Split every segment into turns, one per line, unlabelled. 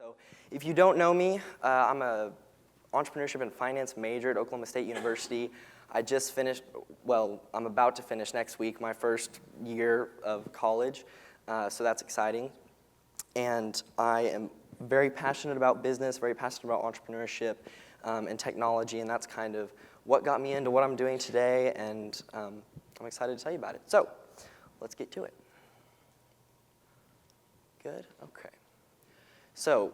So if you don't know me, I'm a entrepreneurship and finance major at Oklahoma State University. I just finished, well, I'm about to finish next week my first year of college, so that's exciting. And I am very passionate about business, very passionate about entrepreneurship and technology, and that's kind of what got me into what I'm doing today, and I'm excited to tell you about it. So let's get to it. Good? Okay. So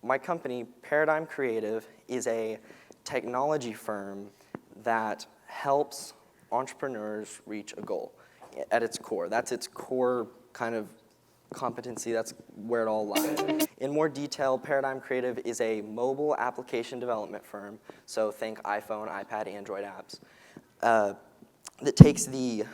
my company, Paradigm Creative, is a technology firm that helps entrepreneurs reach a goal at its core. That's its core kind of competency. That's where it all lies. In more detail, Paradigm Creative is a mobile application development firm, so think iPhone, iPad, Android apps, that takes the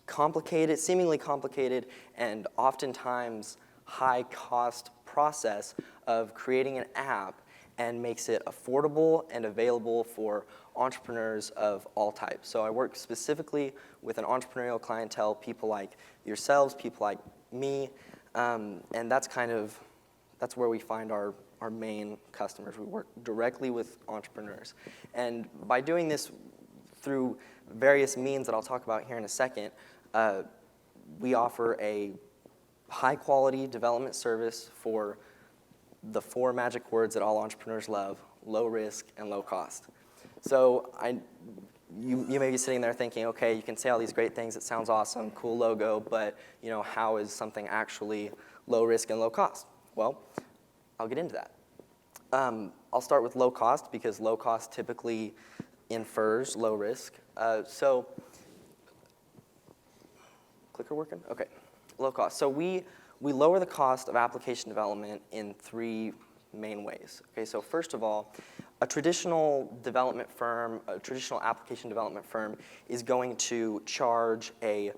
complicated, seemingly complicated, and oftentimes high-cost process of creating an app and makes it affordable and available for entrepreneurs of all types. So I work specifically with an entrepreneurial clientele, people like yourselves, people like me, and that's where we find our main customers. We work directly with entrepreneurs. And by doing this through various means that I'll talk about here in a second, we offer a high-quality development service for the four magic words that all entrepreneurs love: low risk and low cost. So you may be sitting there thinking, okay, you can say all these great things, it sounds awesome, cool logo, but how is something actually low risk and low cost? Well, I'll get into that. I'll start with low cost because low cost typically infers low risk. So, clicker working? Okay, low cost. So we lower the cost of application development in three main ways. Okay, so first of all, a traditional development firm, a traditional application development firm is going to charge a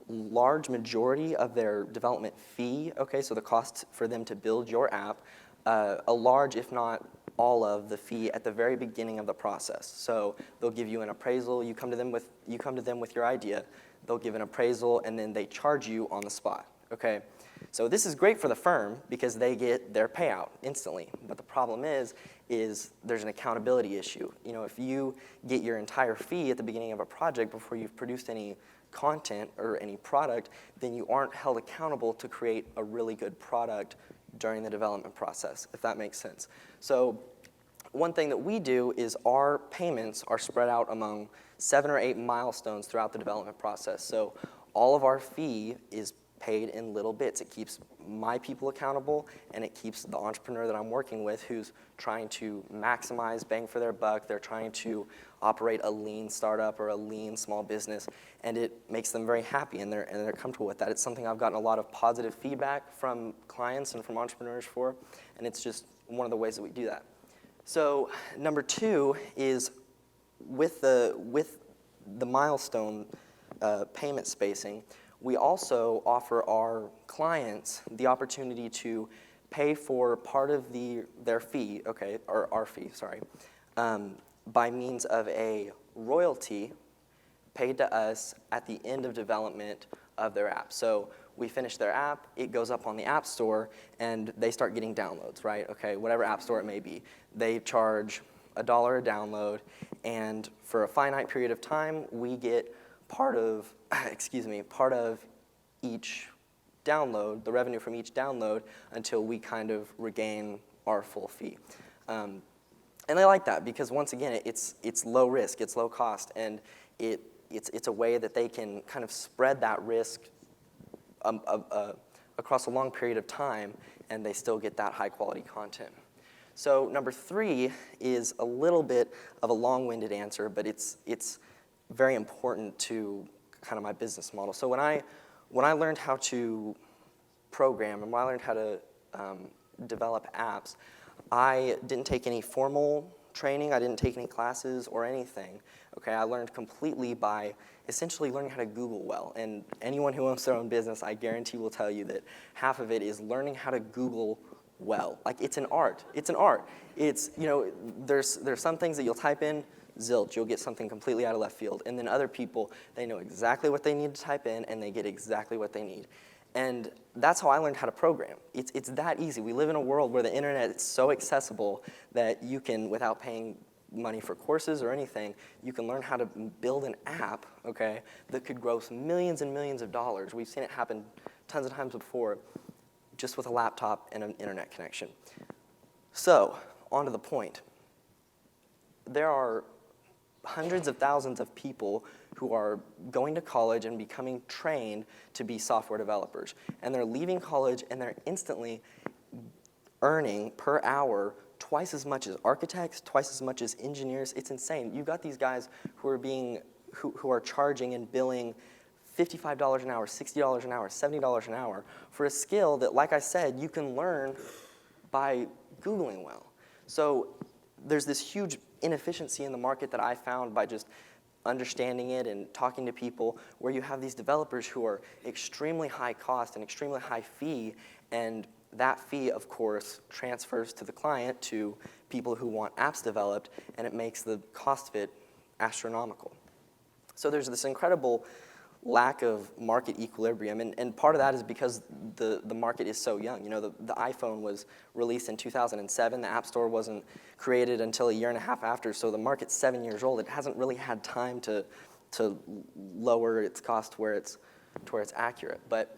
large majority of their development fee, okay, so the cost for them to build your app, a large, if not all of the fee at the very beginning of the process. So they'll give you an appraisal, you come to them with your idea, they'll give an appraisal, and then they charge you on the spot, okay? So this is great for the firm because they get their payout instantly. But the problem is there's an accountability issue. If you get your entire fee at the beginning of a project before you've produced any content or any product, then you aren't held accountable to create a really good product during the development process, if that makes sense. So one thing that we do is our payments are spread out among 7 or 8 milestones throughout the development process. So all of our fee is paid in little bits. It keeps my people accountable, and it keeps the entrepreneur that I'm working with who's trying to maximize bang for their buck. They're trying to operate a lean startup or a lean small business, and it makes them very happy, and they're comfortable with that. It's something I've gotten a lot of positive feedback from clients and from entrepreneurs for, and it's just one of the ways that we do that. So number two is with the milestone payment spacing, we also offer our clients the opportunity to pay for part of their fee, okay, or our fee, sorry, by means of a royalty paid to us at the end of development of their app. So we finish their app, it goes up on the App Store, and they start getting downloads, right? Okay, whatever App Store it may be. They charge $1 a download, and for a finite period of time, we get part of each download, the revenue from each download, until we kind of regain our full fee. And they like that because, once again, it's low risk, it's low cost, and it's a way that they can kind of spread that risk across a long period of time, and they still get that high quality content. So number three is a little bit of a long-winded answer, but it's very important to kind of my business model. So when I learned how to program and when I learned how to develop apps, I didn't take any formal training. I didn't take any classes or anything. Okay, I learned completely by essentially learning how to Google well. And anyone who owns their own business, I guarantee will tell you that half of it is learning how to Google well. Like, it's an art. It's an art. It's, there's some things that you'll type in, zilch, you'll get something completely out of left field. And then other people, they know exactly what they need to type in, and they get exactly what they need. And that's how I learned how to program. It's that easy. We live in a world where the internet is so accessible that you can, without paying money for courses or anything, you can learn how to build an app, okay, that could gross millions and millions of dollars. We've seen it happen tons of times before, just with a laptop and an internet connection. So, on to the point. There are hundreds of thousands of people who are going to college and becoming trained to be software developers. And they're leaving college and they're instantly earning per hour twice as much as architects, twice as much as engineers. It's insane. You've got these guys who are charging and billing $55 an hour, $60 an hour, $70 an hour for a skill that, like I said, you can learn by Googling well. So there's this huge inefficiency in the market that I found by just understanding it and talking to people, where you have these developers who are extremely high cost and extremely high fee, and that fee, of course, transfers to the client, to people who want apps developed, and it makes the cost of it astronomical. So there's this incredible lack of market equilibrium, and part of that is because the market is so young. You know, the iPhone was released in 2007. The App Store wasn't created until a year and a half after, so the market's 7 years old. It hasn't really had time to lower its cost to where it's accurate. But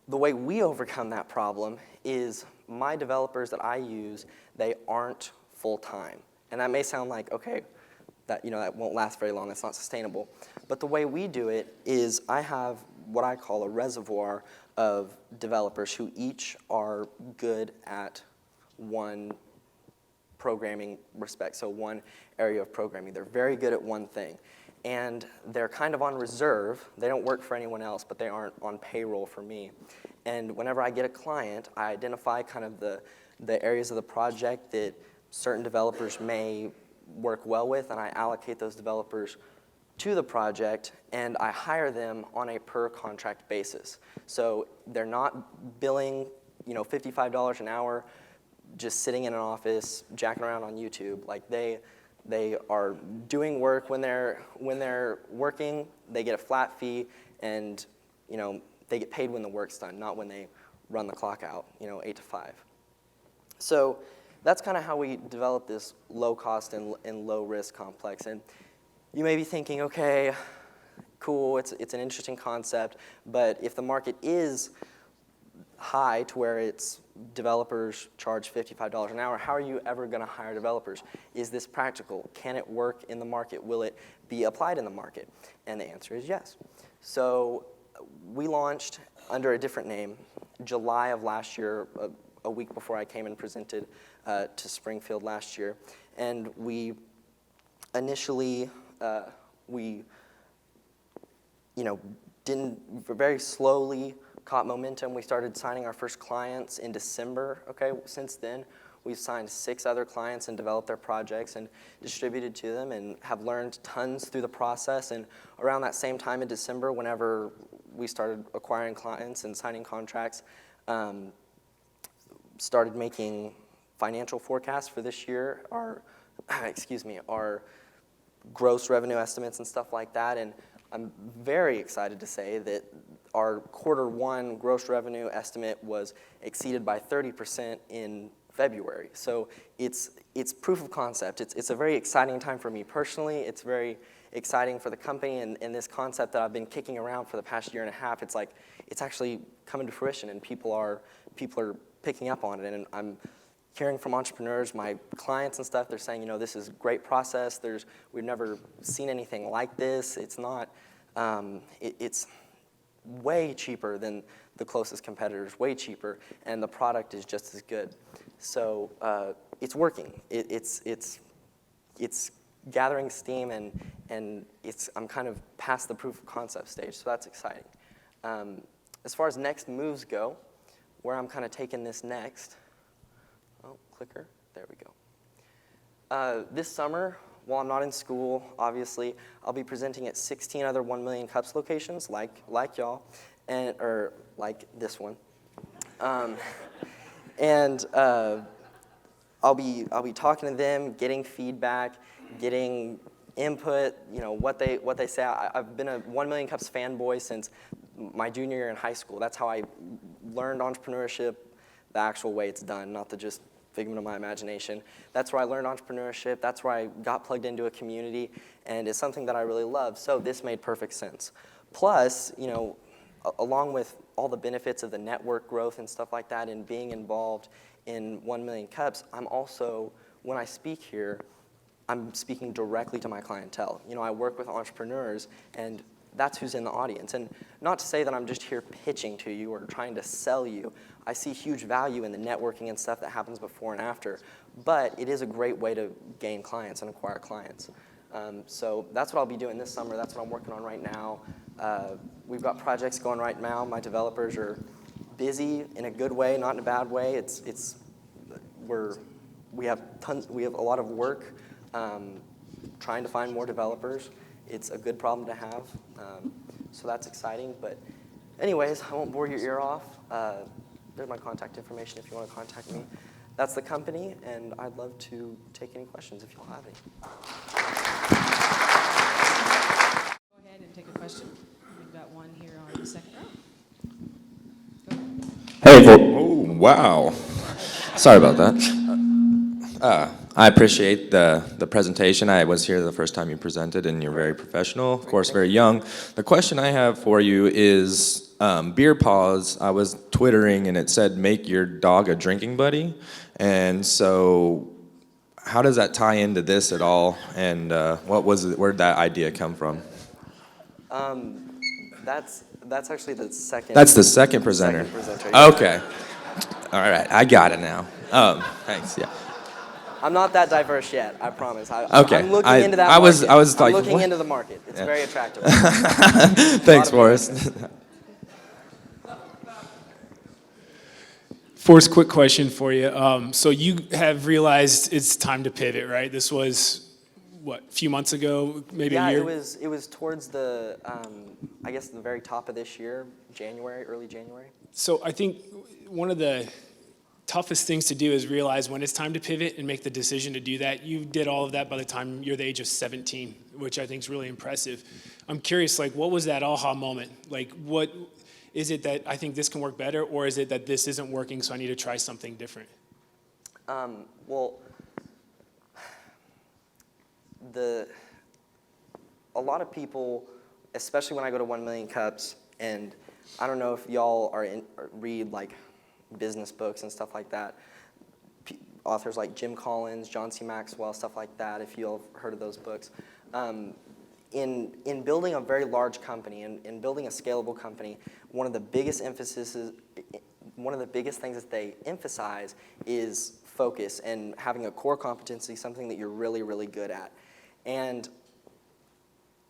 the way we overcome that problem is my developers that I use, they aren't full-time. And that may sound like, okay, that won't last very long, that's not sustainable. But the way we do it is I have what I call a reservoir of developers who each are good at one programming respect, so one area of programming. They're very good at one thing. And they're kind of on reserve. They don't work for anyone else, but they aren't on payroll for me. And whenever I get a client, I identify kind of the areas of the project that certain developers may work well with, and I allocate those developers to the project, and I hire them on a per contract basis. So they're not billing, $55 an hour, just sitting in an office, jacking around on YouTube. Like they are doing work. When they're working, they get a flat fee, and they get paid when the work's done, not when they run the clock out, 8 to 5. So that's kind of how we develop this low-cost and low-risk complex. And you may be thinking, okay, cool, it's an interesting concept, but if the market is high to where it's developers charge $55 an hour, how are you ever going to hire developers? Is this practical? Can it work in the market? Will it be applied in the market? And the answer is yes. So we launched under a different name July of last year, a week before I came and presented to Springfield last year. And we initially, very slowly caught momentum. We started signing our first clients in December. Okay, since then, we've signed 6 other clients and developed their projects and distributed to them, and have learned tons through the process. And around that same time in December, whenever we started acquiring clients and signing contracts, started making financial forecasts for this year, our gross revenue estimates and stuff like that. And I'm very excited to say that our Q1 gross revenue estimate was exceeded by 30% in February. So it's proof of concept. It's a very exciting time for me personally. It's very exciting for the company, and this concept that I've been kicking around for the past year and a half, it's actually coming to fruition, and people are picking up on it. And I'm hearing from entrepreneurs, my clients and stuff, they're saying, this is a great process. We've never seen anything like this. It's not, it's way cheaper than the closest competitors, way cheaper, and the product is just as good. So it's working. It's gathering steam, and I'm kind of past the proof of concept stage, so that's exciting. As far as next moves go, where I'm kind of taking this next, clicker, there we go. This summer, while I'm not in school, obviously, I'll be presenting at 16 other 1 Million Cups locations, like y'all, or like this one. And I'll be talking to them, getting feedback, getting input, what they say. I've been a 1 Million Cups fanboy since my junior year in high school. That's how I learned entrepreneurship the actual way it's done, not the just figment of my imagination. That's where I learned entrepreneurship. That's where I got plugged into a community, and it's something that I really love. So this made perfect sense. Plus, you know, along with all the benefits of the network growth and stuff like that, and being involved in 1 Million Cups, I'm also, when I speak here, I'm speaking directly to my clientele. You know, I work with entrepreneurs, and that's who's in the audience. And not to say that I'm just here pitching to you or trying to sell you. I see huge value in the networking and stuff that happens before and after. But it is a great way to gain clients and acquire clients. So that's what I'll be doing this summer. That's what I'm working on right now. We've got projects going right now. My developers are busy in a good way, not in a bad way. We have a lot of work trying to find more developers. It's a good problem to have, so that's exciting. But anyways, I won't bore your ear off. There's my contact information if you want to contact me. That's the company, and I'd love to take any questions if you'll have any.
Go ahead and take a question. We've got one here on the second row. Go ahead.
Hey, oh, wow. Sorry about that. I appreciate the presentation. I was here the first time you presented, and you're very professional, of course, very young. The question I have for you is beer paws. I was twittering, and it said, make your dog a drinking buddy. And so how does that tie into this at all? And where did that idea come from?
That's actually the second.
That's the second presenter. Okay. All right, I got it now. Thanks, yeah.
I'm not that diverse yet, I promise.
Okay.
I'm looking into that market. I'm looking into the market. It's very attractive.
Thanks, Forrest.
Forrest, quick question for you. So you have realized it's time to pivot, right? This was, what, a few months ago, maybe a year?
Yeah, it was towards the, I guess the very top of this year, early January.
So I think one of the toughest things to do is realize when it's time to pivot and make the decision to do that. You did all of that by the time you're the age of 17, which I think is really impressive. I'm curious, like, what was that aha moment? Like, what is it that I think this can work better, or is it that this isn't working, so I need to try something different?
Well, a lot of people, especially when I go to 1 Million Cups, and I don't know if y'all read like business books and stuff like that. Authors like Jim Collins, John C. Maxwell, stuff like that, if you've heard of those books. In building a very large company, in building a scalable company, one of the biggest things that they emphasize is focus and having a core competency, something that you're really, really good at. And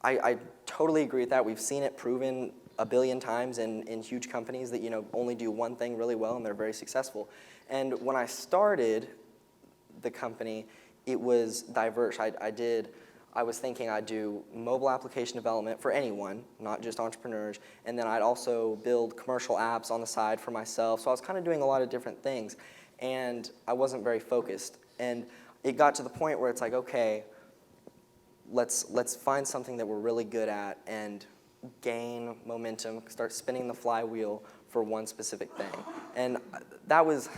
I totally agree with that. We've seen it proven a billion times in huge companies that, you know, only do one thing really well and they're very successful. And when I started the company, it was diverse. I was thinking I'd do mobile application development for anyone, not just entrepreneurs, and then I'd also build commercial apps on the side for myself. So I was kind of doing a lot of different things, and I wasn't very focused. And it got to the point where it's like, okay, let's find something that we're really good at and gain momentum, start spinning the flywheel for one specific thing. And that was,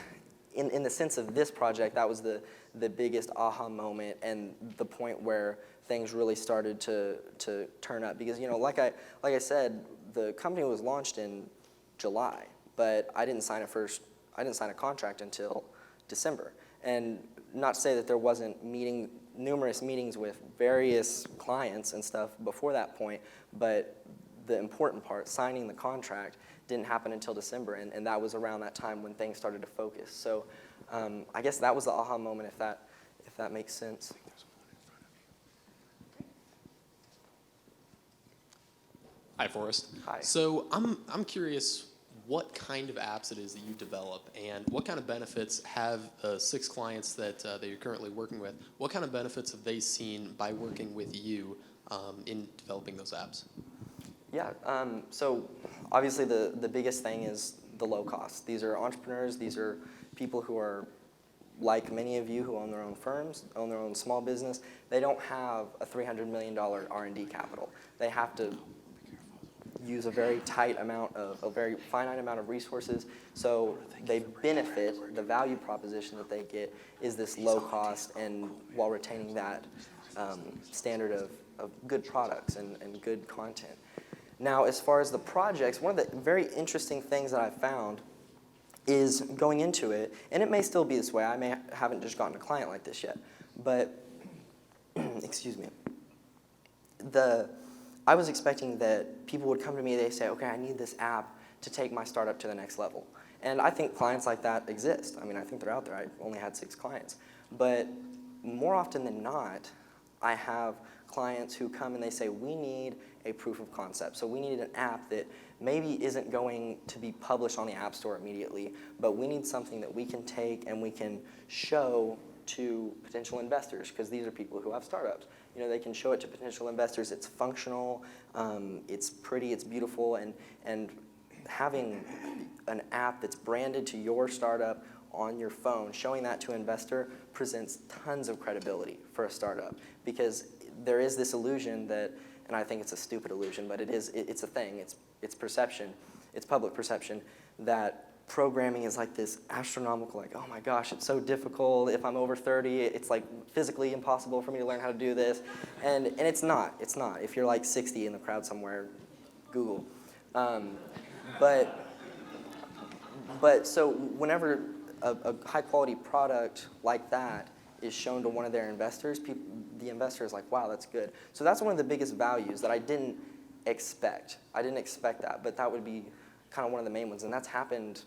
in the sense of this project, that was the biggest aha moment and the point where things really started to turn up. Because, you know, like I said, the company was launched in July, but I didn't sign a contract until December. And not to say that there wasn't numerous meetings with various clients and stuff before that point, but the important part, signing the contract, didn't happen until December, and that was around that time when things started to focus. So I guess that was the aha moment, if that makes sense.
Hi, Forrest.
Hi.
So I'm curious what kind of apps it is that you develop, and what kind of benefits have 6 clients that you're currently working with, what kind of benefits have they seen by working with you in developing those apps?
Yeah, so obviously the biggest thing is the low cost. These are entrepreneurs, these are people who are like many of you who own their own firms, own their own small business. They don't have a $300 million R&D capital. They have to use a very very finite amount of resources. So they benefit, the value proposition that they get is this low cost and while retaining that standard of good products and good content. Now, as far as the projects, one of the very interesting things that I found is going into it, and it may still be this way, haven't just gotten a client like this yet, but, excuse me, I was expecting that people would come to me, they say, okay, I need this app to take my startup to the next level. And I think clients like that exist. I mean, I think they're out there. I only had 6 clients. But more often than not, I have clients who come and they say, we need a proof of concept. So we need an app that maybe isn't going to be published on the App Store immediately, but we need something that we can take and we can show to potential investors, because these are people who have startups. You know, they can show it to potential investors. It's functional, it's pretty, it's beautiful, and having an app that's branded to your startup on your phone, showing that to an investor presents tons of credibility for a startup, because there is this illusion that, and I think it's a stupid illusion, but it's a thing, it's perception, it's public perception, that programming is like this astronomical, like, oh my gosh, it's so difficult. If I'm over 30, it's like physically impossible for me to learn how to do this. And it's not. If you're like 60 in the crowd somewhere, Google. But so whenever a high quality product like that is shown to one of their investors, the investor is like, wow, that's good. So that's one of the biggest values that I didn't expect. I didn't expect that, but that would be kind of one of the main ones. And that's happened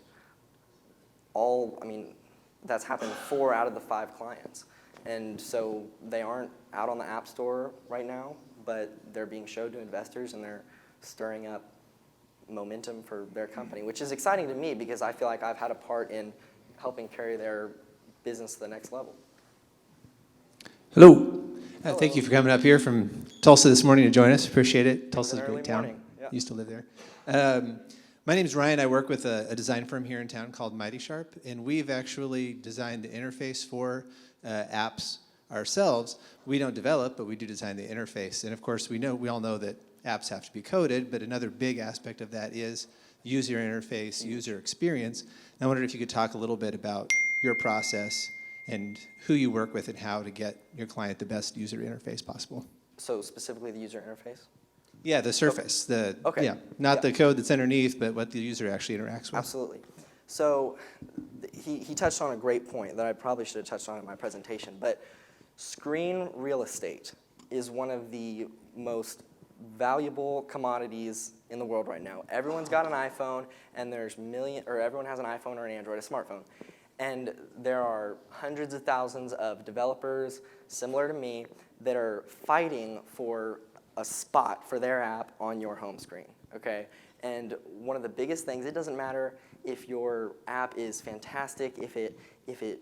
that's happened 4 out of the 5 clients. And so they aren't out on the App Store right now, but they're being showed to investors and they're stirring up momentum for their company, which is exciting to me because I feel like I've had a part in helping carry their business to the next level.
Hello. Thank you for coming up here from Tulsa this morning to join us. Appreciate it. Tulsa's a
Early
great town.
morning. Yeah.
Used to live there. My name is Ryan. I work with a design firm here in town called Mighty Sharp, and we've actually designed the interface for apps ourselves. We don't develop, but we do design the interface. And of course, we all know that apps have to be coded, but another big aspect of that is user interface, user experience. And I wondered if you could talk a little bit about your process and who you work with and how to get your client the best user interface possible.
So specifically the user interface?
Yeah, the surface.
Okay.
Not the code that's underneath, but what the user actually interacts with.
Absolutely. So he touched on a great point that I probably should have touched on in my presentation, but screen real estate is one of the most valuable commodities in the world right now. Everyone's got an iPhone, and everyone has an iPhone or an Android, a smartphone. And there are hundreds of thousands of developers, similar to me, that are fighting for a spot for their app on your home screen, okay? And one of the biggest things, it doesn't matter if your app is fantastic, if it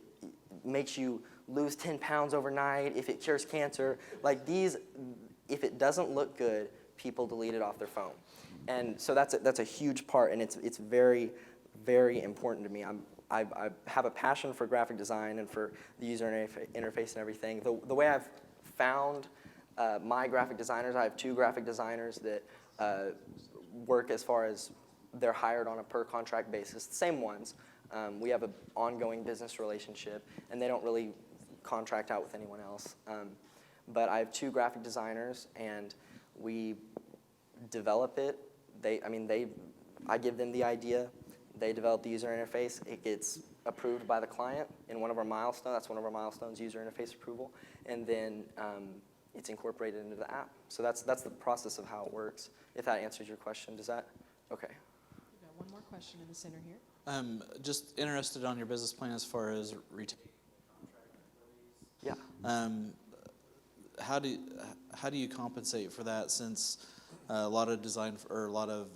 makes you lose 10 pounds overnight, if it cures cancer, like these, if it doesn't look good, people delete it off their phone. And so that's a huge part, and it's very, very important to me. I have a passion for graphic design and for the user interface and everything. The way I've found my graphic designers, I have 2 graphic designers that work as far as they're hired on a per contract basis, the same ones. We have an ongoing business relationship, and they don't really contract out with anyone else. But I have 2 graphic designers, and we develop it. I give them the idea. They develop the user interface. It gets approved by the client in one of our milestones. That's one of our milestones, user interface approval. And then it's incorporated into the app. So that's the process of how it works. If that answers your question, does that? Okay.
We've got one more question in the center here.
Just interested on your business plan as far as retaining
Yeah.
How do you compensate for that, since a lot of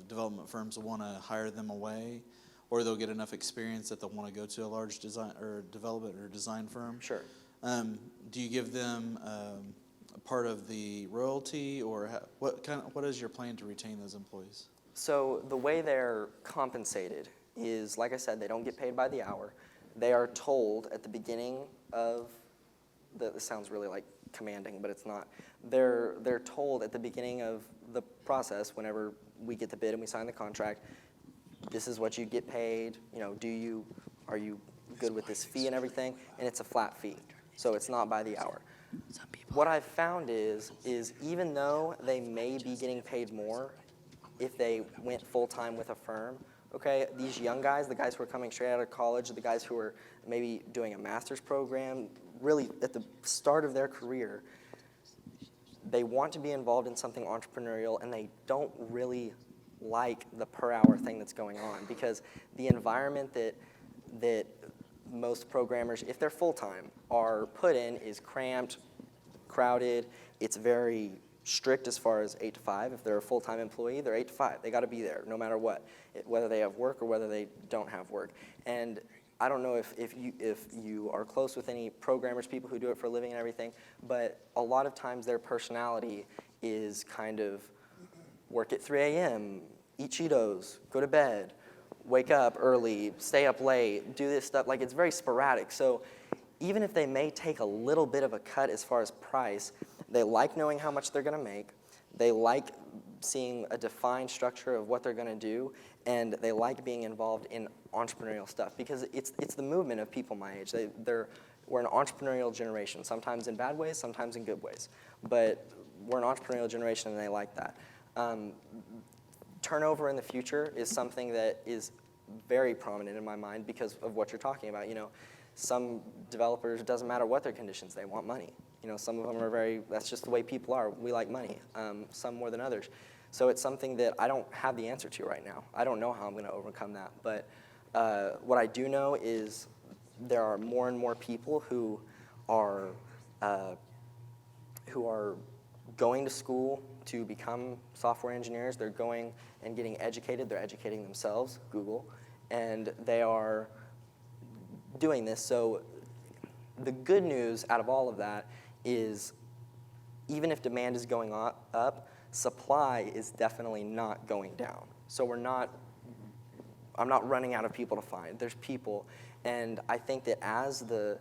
development firms will want to hire them away, or they'll get enough experience that they'll want to go to a large design or development or design firm?
Sure.
Do you give them a part of the royalty, or what is your plan to retain those employees?
So the way they're compensated is, like I said, they don't get paid by the hour. They are told at the beginning of this sounds really like commanding, but it's not. They're told at the beginning of the process, whenever we get the bid and we sign the contract. This is what you get paid. You know, are you good with this fee and everything? And it's a flat fee, so it's not by the hour. What I've found is even though they may be getting paid more if they went full-time with a firm, okay, these young guys, the guys who are coming straight out of college, the guys who are maybe doing a master's program, really at the start of their career, they want to be involved in something entrepreneurial, and they don't really like the per-hour thing that's going on, because the environment that most programmers, if they're full-time, are put in is cramped, crowded. It's very strict as far as 8 to 5. If they're a full-time employee, they're 8 to 5. They got to be there no matter what, whether they have work or whether they don't have work. And I don't know if you are close with any programmers, people who do it for a living and everything, but a lot of times their personality is kind of work at 3 a.m., eat Cheetos, go to bed, wake up early, stay up late, do this stuff. Like, it's very sporadic. So even if they may take a little bit of a cut as far as price, they like knowing how much they're going to make. They like seeing a defined structure of what they're going to do, and they like being involved in entrepreneurial stuff, because it's the movement of people my age. We're an entrepreneurial generation, sometimes in bad ways, sometimes in good ways. But we're an entrepreneurial generation, and they like that. Turnover in the future is something that is very prominent in my mind because of what you're talking about. You know, some developers, it doesn't matter what their conditions, they want money. You know, some of them are that's just the way people are. We like money, some more than others. So it's something that I don't have the answer to right now. I don't know how I'm going to overcome that. But what I do know is there are more and more people who are going to school to become software engineers. They're going and getting educated. They're educating themselves, Google, and they are doing this. So the good news out of all of that is even if demand is going up, supply is definitely not going down. So I'm not running out of people to find. There's people, and I think that as the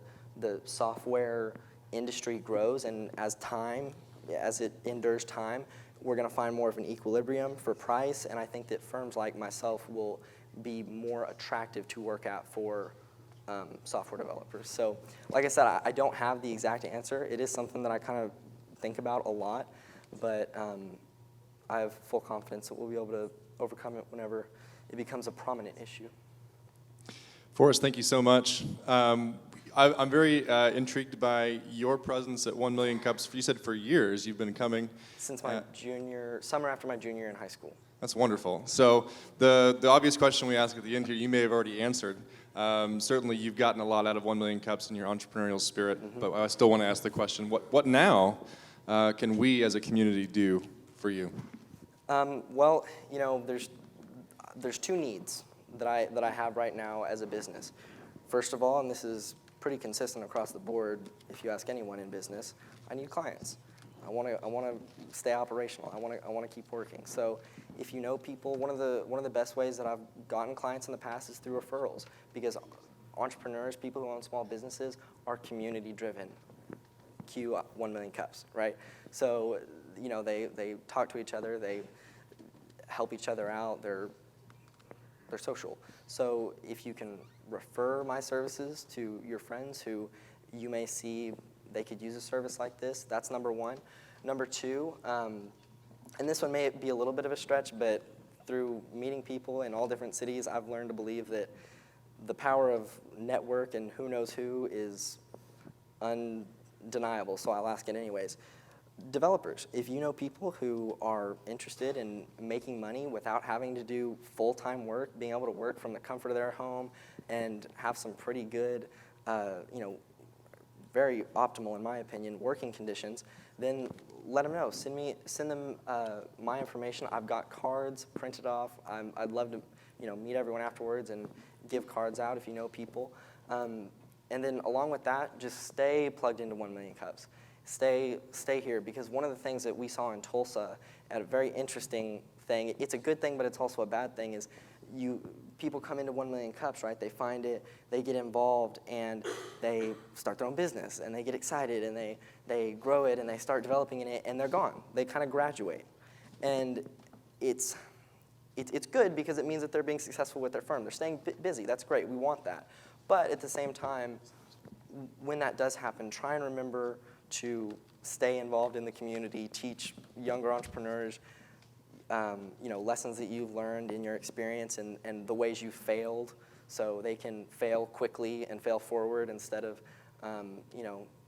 software industry grows and as it endures time, we're going to find more of an equilibrium for price, and I think that firms like myself will be more attractive to work at for software developers. So, like I said, I don't have the exact answer. It is something that I kind of think about a lot, but I have full confidence that we'll be able to overcome it whenever it becomes a prominent issue.
Forrest, thank you so much. I'm very intrigued by your presence at 1 Million Cups. You said for years you've been coming.
Since my summer after my junior year in high school.
That's wonderful. So the obvious question we ask at the end here, you may have already answered. Certainly you've gotten a lot out of 1 Million Cups in your entrepreneurial spirit, but I still want to ask the question, what now can we as a community do for you?
Well, you know, there's two needs that I have right now as a business. First of all, and this is pretty consistent across the board, if you ask anyone in business, I need clients. I want to stay operational. I want to keep working. So, if you know people, one of the best ways that I've gotten clients in the past is through referrals, because entrepreneurs, people who own small businesses, are community driven. Cue 1 Million Cups, right? So, you know, they talk to each other, they help each other out, they're social. So if you can refer my services to your friends who you may see they could use a service like this, that's number one. Number two, and this one may be a little bit of a stretch, but through meeting people in all different cities, I've learned to believe that the power of network and who knows who is undeniable, so I'll ask it anyways. Developers, if you know people who are interested in making money without having to do full-time work, being able to work from the comfort of their home and have some pretty good, you know, very optimal, in my opinion, working conditions, then let them know. Send them my information. I've got cards printed off. I'd love to, you know, meet everyone afterwards and give cards out if you know people. And then along with that, just stay plugged into 1 Million Cups. Stay here, because one of the things that we saw in Tulsa, at a very interesting thing, it's a good thing, but it's also a bad thing, is people come into 1 Million Cups, right? They find it, they get involved, and they start their own business, and they get excited, and they grow it, and they start developing in it, and they're gone. They kind of graduate. And it's it's good because it means that they're being successful with their firm. They're staying busy. That's great. We want that. But at the same time, when that does happen, try and remember to stay involved in the community, teach younger entrepreneurs, lessons that you've learned in your experience and the ways you failed, so they can fail quickly and fail forward instead of,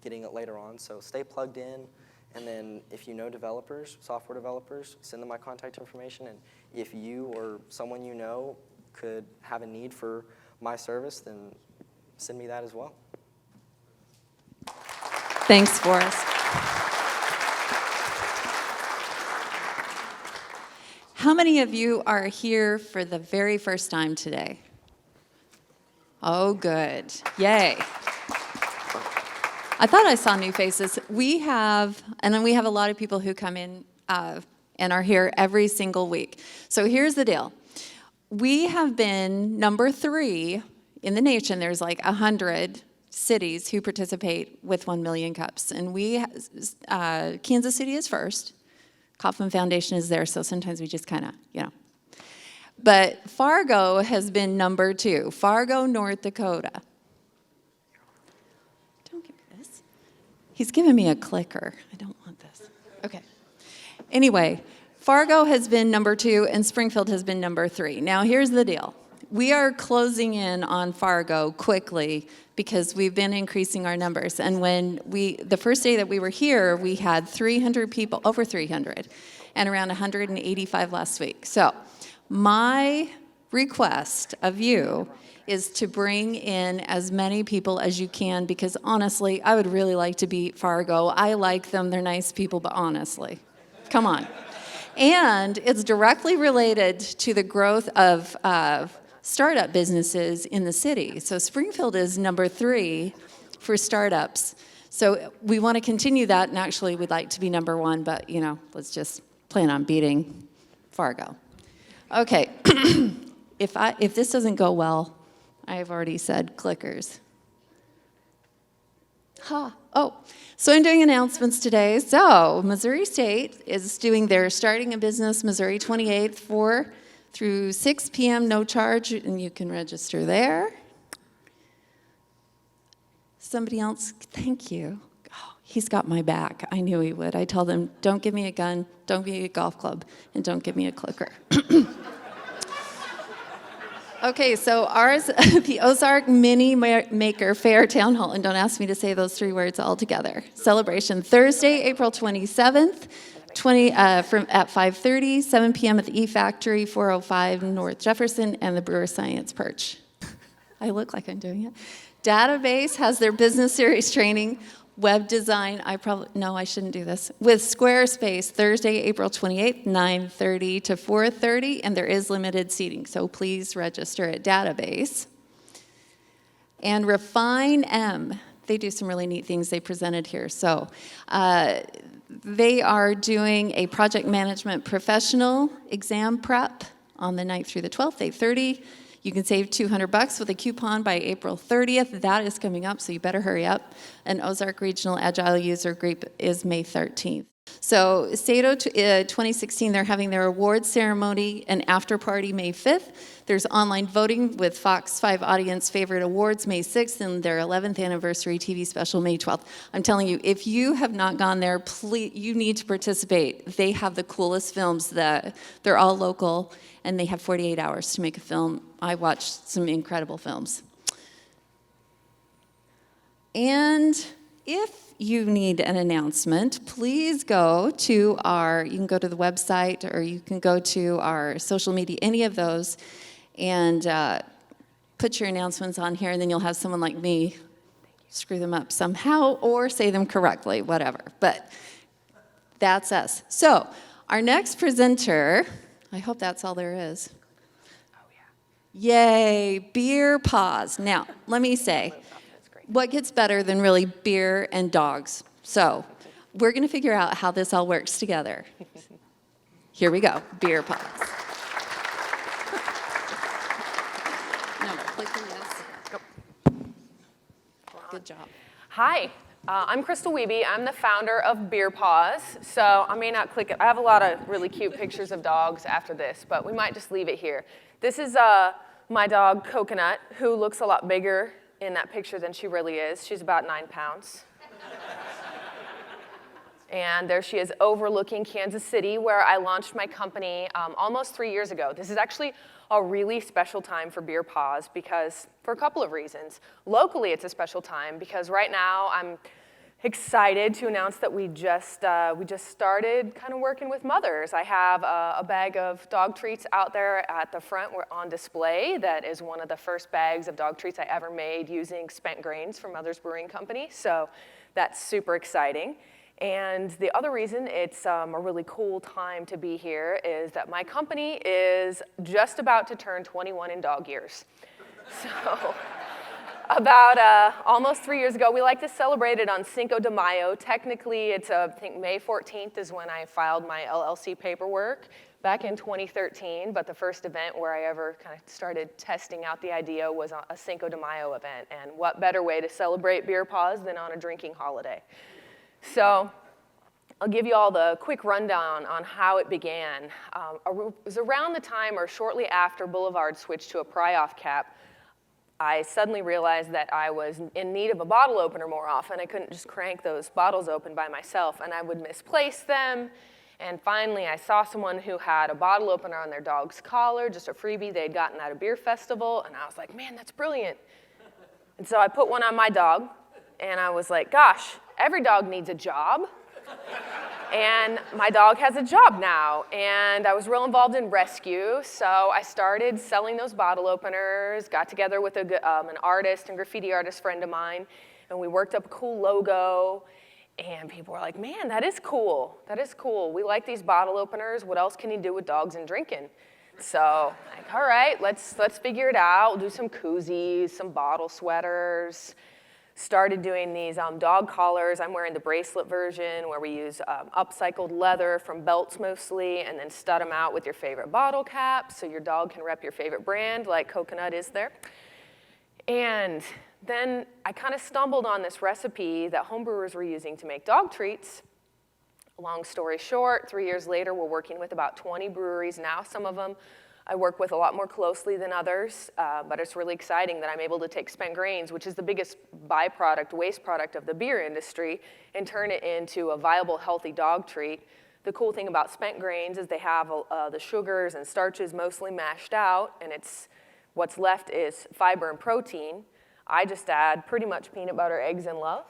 getting it later on. So stay plugged in, and then if you know developers, software developers, send them my contact information, and if you or someone you know could have a need for my service, then send me that as well.
Thanks, Forrest. How many of you are here for the very first time today? Oh, good. Yay. I thought I saw new faces. We have a lot of people who come in and are here every single week. So here's the deal. We have been number 3 in the nation. There's like 100 cities who participate with 1 million cups. And Kansas City is first. Kauffman Foundation is there, so sometimes we just kind of, But Fargo has been number 2. Fargo, North Dakota. Don't give me this. He's giving me a clicker. I don't want this. Okay. Anyway, Fargo has been number 2, and Springfield has been number 3. Now, here's the deal. We are closing in on Fargo quickly because we've been increasing our numbers. And the first day that we were here, we had 300 people, over 300, and around 185 last week. So my request of you is to bring in as many people as you can, because honestly, I would really like to beat Fargo. I like them, they're nice people, but honestly, come on. And it's directly related to the growth of startup businesses in the city. So Springfield is number 3 for startups. So we want to continue that, and actually we'd like to be number 1, but let's just plan on beating Fargo. Okay, if this doesn't go well, I've already said clickers. So I'm doing announcements today. So Missouri State is doing their Starting a Business Missouri 28th 4 through 6 p.m., no charge, and you can register there. Somebody else, thank you. Oh, he's got my back. I knew he would. I told him, don't give me a gun, don't give me a golf club, and don't give me a clicker. Okay, so ours, the Ozark Mini Maker Fair Town Hall, and don't ask me to say those 3 words all together. Celebration Thursday, April 27th, at 5:30, 7 p.m. at the E-Factory, 405 North Jefferson, and the Brewer Science Perch. I look like I'm doing it. Database has their business series training. Web design, I shouldn't do this. With Squarespace, Thursday, April 28th, 9:30 to 4:30, and there is limited seating, so please register at Database. And Refine M, they do some really neat things they presented here. So they are doing a project management professional exam prep on the 9th through the 12th, 8:30. You can save $200 with a coupon by April 30th. That is coming up, so you better hurry up. And Ozark Regional Agile User Group is May 13th. So SATO 2016, they're having their awards ceremony and after party May 5th. There's online voting with Fox 5 Audience Favorite Awards May 6th and their 11th anniversary TV special May 12th. I'm telling you, if you have not gone there, please, you need to participate. They have the coolest films. They're all local, and they have 48 hours to make a film. I watched some incredible films. And if you need an announcement, please go to you can go to the website, or you can go to our social media, any of those, and put your announcements on here, and then you'll have someone like me screw them up somehow or say them correctly, whatever. But that's us. So our next presenter, I hope that's all there is. Yay, beer Paws. Now, let me say, what gets better than really beer and dogs? So we're going to figure out how this all works together. Here we go, beer Paws. No, click the yes. Good job.
Hi, I'm Crystal Wiebe. I'm the founder of Beer Paws. So I may not click it. I have a lot of really cute pictures of dogs after this, but we might just leave it here. This is my dog, Coconut, who looks a lot bigger in that picture than she really is. She's about 9 pounds. And there she is overlooking Kansas City, where I launched my company almost 3 years ago. This is actually a really special time for Beer Paws because, for a couple of reasons. Locally, it's a special time because right now I'm excited to announce that we just started kind of working with mothers. I have a bag of dog treats out there at the front on display that is one of the first bags of dog treats I ever made using spent grains from Mother's Brewing Company. So that's super exciting. And the other reason it's a really cool time to be here is that my company is just about to turn 21 in dog years. So about almost 3 years ago, we like to celebrate it on Cinco de Mayo. Technically, it's I think May 14th is when I filed my LLC paperwork back in 2013, but the first event where I ever kind of started testing out the idea was a Cinco de Mayo event. And what better way to celebrate Beer Paws than on a drinking holiday? So I'll give you all the quick rundown on how it began. It was around the time or shortly after Boulevard switched to a pry-off cap, I suddenly realized that I was in need of a bottle opener more often. I couldn't just crank those bottles open by myself, and I would misplace them. And finally, I saw someone who had a bottle opener on their dog's collar, just a freebie they'd gotten at a beer festival, and I was like, man, that's brilliant. And so I put one on my dog, and I was like, gosh, every dog needs a job. And my dog has a job now. And I was real involved in rescue, so I started selling those bottle openers, got together with an artist and graffiti artist friend of mine, and we worked up a cool logo. And people were like, man, that is cool. That is cool. We like these bottle openers. What else can you do with dogs and drinking? So, like, all right, let's figure it out. We'll do some koozies, some bottle sweaters. Started doing these dog collars. I'm wearing the bracelet version where we use upcycled leather from belts mostly and then stud them out with your favorite bottle cap so your dog can rep your favorite brand like Coconut is there. And then I kind of stumbled on this recipe that homebrewers were using to make dog treats. Long story short, 3 years later, we're working with about 20 breweries now. Some of them I work with a lot more closely than others, but it's really exciting that I'm able to take spent grains, which is the biggest byproduct, waste product of the beer industry, and turn it into a viable, healthy dog treat. The cool thing about spent grains is they have the sugars and starches mostly mashed out, and what's left is fiber and protein. I just add pretty much peanut butter, eggs, and love,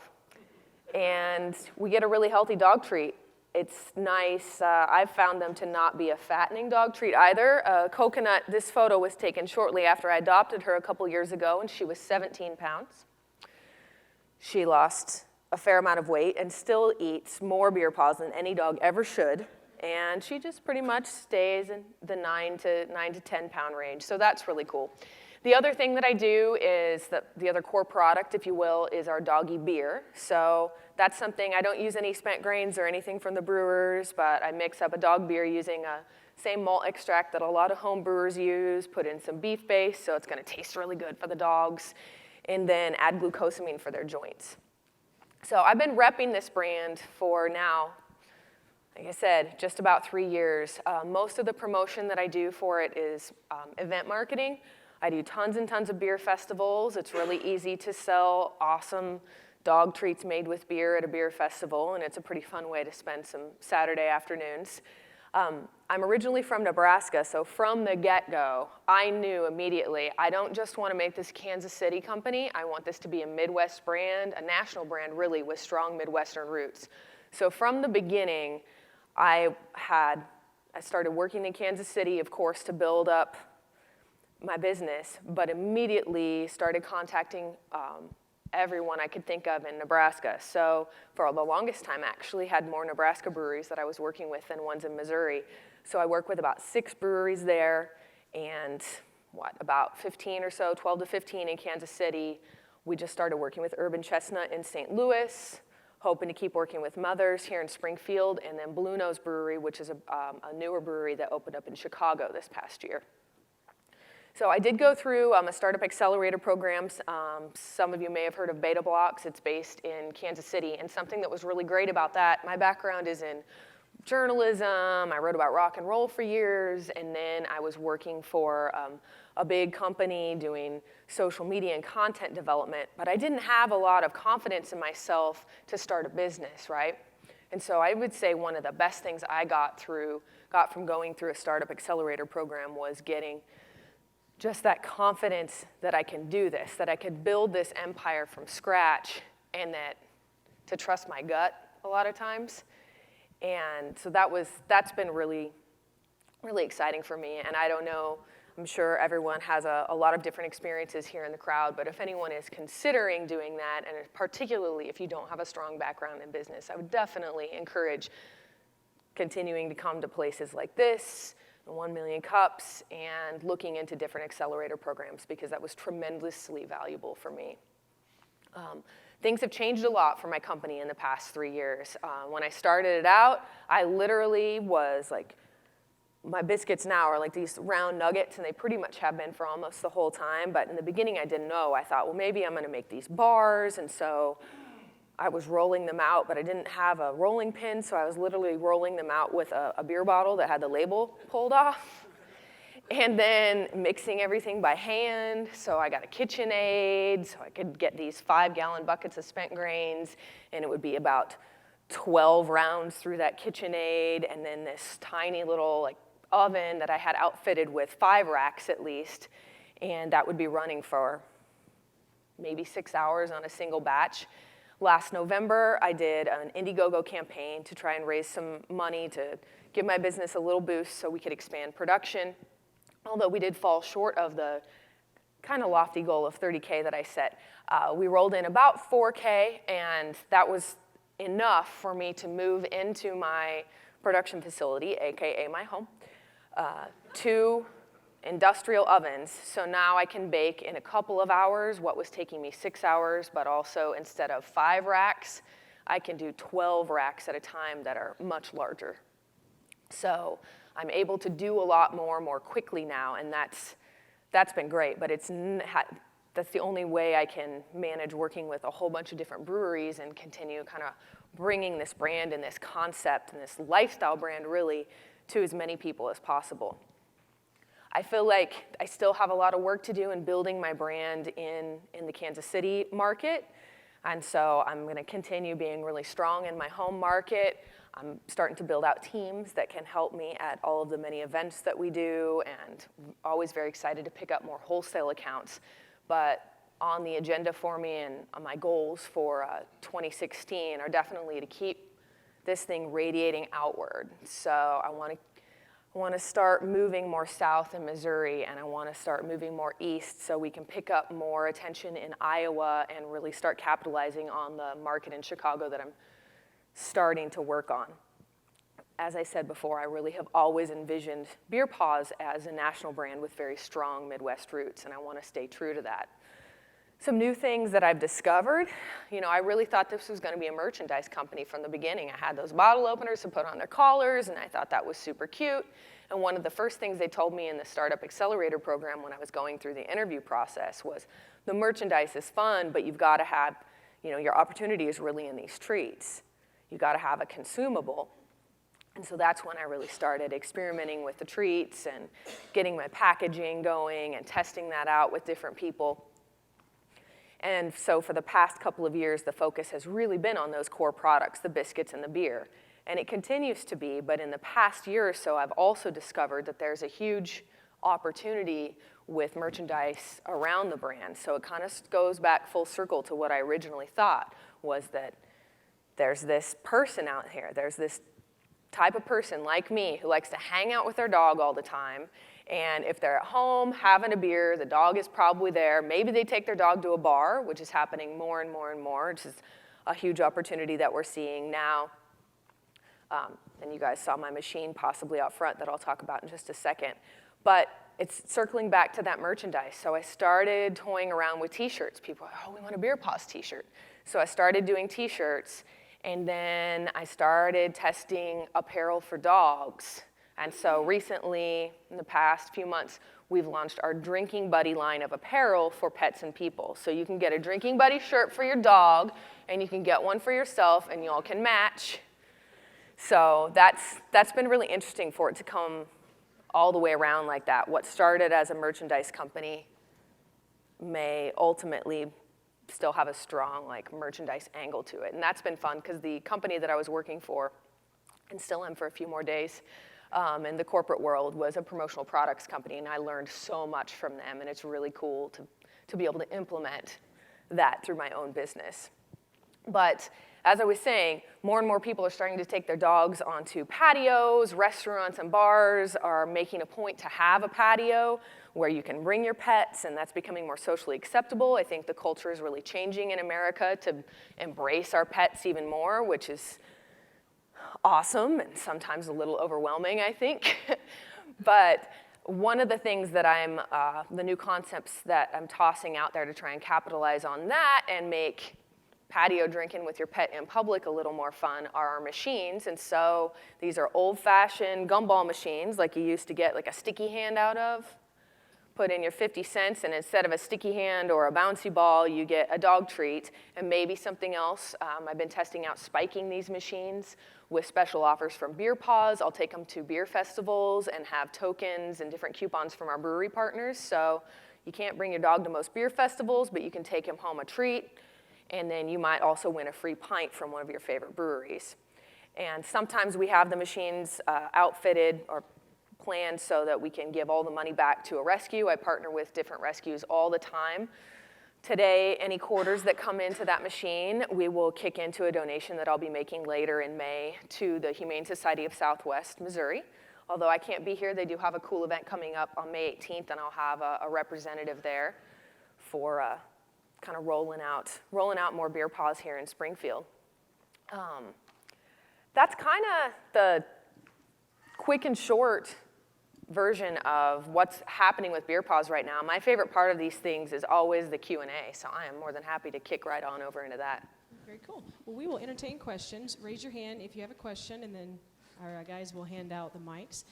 and we get a really healthy dog treat. It's nice. I've found them to not be a fattening dog treat either. Coconut, this photo was taken shortly after I adopted her a couple years ago, and she was 17 pounds. She lost a fair amount of weight and still eats more Beer Paws than any dog ever should, and she just pretty much stays in the 9 to 10 pound range, so that's really cool. The other thing that I do is the other core product, if you will, is our doggy beer. So that's something, I don't use any spent grains or anything from the brewers, but I mix up a dog beer using a same malt extract that a lot of home brewers use, put in some beef base, so it's gonna taste really good for the dogs, and then add glucosamine for their joints. So I've been repping this brand for now, like I said, just about 3 years. Most of the promotion that I do for it is event marketing. I do tons and tons of beer festivals. It's really easy to sell awesome dog treats made with beer at a beer festival, and it's a pretty fun way to spend some Saturday afternoons. I'm originally from Nebraska, so from the get-go, I knew immediately, I don't just want to make this Kansas City company, I want this to be a Midwest brand, a national brand really, with strong Midwestern roots. So from the beginning, I started working in Kansas City, of course, to build up my business, but immediately started contacting everyone I could think of in Nebraska. So for the longest time, I actually had more Nebraska breweries that I was working with than ones in Missouri. So I work with about 6 breweries there and about 15 or so, 12 to 15 in Kansas City. We just started working with Urban Chestnut in St. Louis, hoping to keep working with Mothers here in Springfield, and then Blue Nose Brewery, which is a newer brewery that opened up in Chicago this past year. So I did go through a startup accelerator programs. Some of you may have heard of Beta Blocks. It's based in Kansas City. And something that was really great about that, my background is in journalism. I wrote about rock and roll for years. And then I was working for a big company doing social media and content development. But I didn't have a lot of confidence in myself to start a business, right? And so I would say one of the best things I got from going through a startup accelerator program was getting just that confidence that I can do this, that I could build this empire from scratch, and that to trust my gut a lot of times. And so that's been really, really exciting for me. And I don't know, I'm sure everyone has a lot of different experiences here in the crowd, but if anyone is considering doing that, and particularly if you don't have a strong background in business, I would definitely encourage continuing to come to places like this, 1 Million Cups, and looking into different accelerator programs, because that was tremendously valuable for me. Things have changed a lot for my company in the past 3 years. When I started it out, I literally was like, my biscuits now are like these round nuggets, and they pretty much have been for almost the whole time. But in the beginning, I didn't know. I thought, well, maybe I'm going to make these bars, and so I was rolling them out, but I didn't have a rolling pin, so I was literally rolling them out with a beer bottle that had the label pulled off, and then mixing everything by hand. So I got a KitchenAid, so I could get these 5-gallon buckets of spent grains, and it would be about 12 rounds through that KitchenAid, and then this tiny little like oven that I had outfitted with 5 racks at least, and that would be running for maybe 6 hours on a single batch. Last November, I did an Indiegogo campaign to try and raise some money to give my business a little boost so we could expand production. Although we did fall short of the kind of lofty goal of 30K that I set. We rolled in about 4K, and that was enough for me to move into my production facility, AKA my home, 2 industrial ovens. So now I can bake in a couple of hours what was taking me 6 hours, but also instead of 5 racks, I can do 12 racks at a time that are much larger. So I'm able to do a lot more quickly now, and that's been great, but that's the only way I can manage working with a whole bunch of different breweries and continue kind of bringing this brand and this concept and this lifestyle brand really to as many people as possible. I feel like I still have a lot of work to do in building my brand in the Kansas City market. And so I'm going to continue being really strong in my home market. I'm starting to build out teams that can help me at all of the many events that we do, and always very excited to pick up more wholesale accounts. But on the agenda for me and on my goals for 2016 are definitely to keep this thing radiating outward. So I want to start moving more south in Missouri, and I want to start moving more east so we can pick up more attention in Iowa and really start capitalizing on the market in Chicago that I'm starting to work on. As I said before, I really have always envisioned Beer Paws as a national brand with very strong Midwest roots, and I want to stay true to that. Some new things that I've discovered, I really thought this was going to be a merchandise company from the beginning. I had those bottle openers to put on their collars, and I thought that was super cute. And one of the first things they told me in the Startup Accelerator program when I was going through the interview process was, the merchandise is fun, but you've got to have, your opportunity is really in these treats. You've got to have a consumable. And so that's when I really started experimenting with the treats and getting my packaging going and testing that out with different people. And so for the past couple of years, the focus has really been on those core products, the biscuits and the beer. And it continues to be, but in the past year or so, I've also discovered that there's a huge opportunity with merchandise around the brand. So it kind of goes back full circle to what I originally thought, was that there's this person out here, there's this type of person like me who likes to hang out with their dog all the time. And if they're at home having a beer, the dog is probably there. Maybe they take their dog to a bar, which is happening more and more and more, which is a huge opportunity that we're seeing now. And you guys saw my machine possibly out front that I'll talk about in just a second. But it's circling back to that merchandise. So I started toying around with t-shirts. People are, oh, we want a Beer Paws t-shirt. So I started doing t-shirts, and then I started testing apparel for dogs. And so recently, in the past few months, we've launched our Drinking Buddy line of apparel for pets and people. So you can get a Drinking Buddy shirt for your dog, and you can get one for yourself, and y'all can match. So that's been really interesting for it to come all the way around like that. What started as a merchandise company may ultimately still have a strong like merchandise angle to it. And that's been fun because the company that I was working for, and still am for a few more days, in the corporate world was a promotional products company, and I learned so much from them, and it's really cool to be able to implement that through my own business. But as I was saying, more and more people are starting to take their dogs onto patios. Restaurants and bars are making a point to have a patio where you can bring your pets, and that's becoming more socially acceptable. I think the culture is really changing in America to embrace our pets even more, which is awesome and sometimes a little overwhelming, I think. But one of the things that the new concepts that I'm tossing out there to try and capitalize on that and make patio drinking with your pet in public a little more fun are our machines. And so these are old-fashioned gumball machines like you used to get like a sticky hand out of. Put in your 50 cents, and instead of a sticky hand or a bouncy ball, you get a dog treat and maybe something else. I've been testing out spiking these machines with special offers from Beer Paws. I'll take them to beer festivals and have tokens and different coupons from our brewery partners. So you can't bring your dog to most beer festivals, but you can take him home a treat. And then you might also win a free pint from one of your favorite breweries. And sometimes we have the machines outfitted or planned so that we can give all the money back to a rescue. I partner with different rescues all the time. Today, any quarters that come into that machine, we will kick into a donation that I'll be making later in May to the Humane Society of Southwest Missouri. Although I can't be here, they do have a cool event coming up on May 18th, and I'll have a representative there for kind of rolling out more Beer Paws here in Springfield. That's kind of the quick and short version of what's happening with Beer Paws right now. My favorite part of these things is always the Q&A, so I am more than happy to kick right on over into that.
Very cool. Well, we will entertain questions. Raise your hand if you have a question, and then our guys will hand out the mics.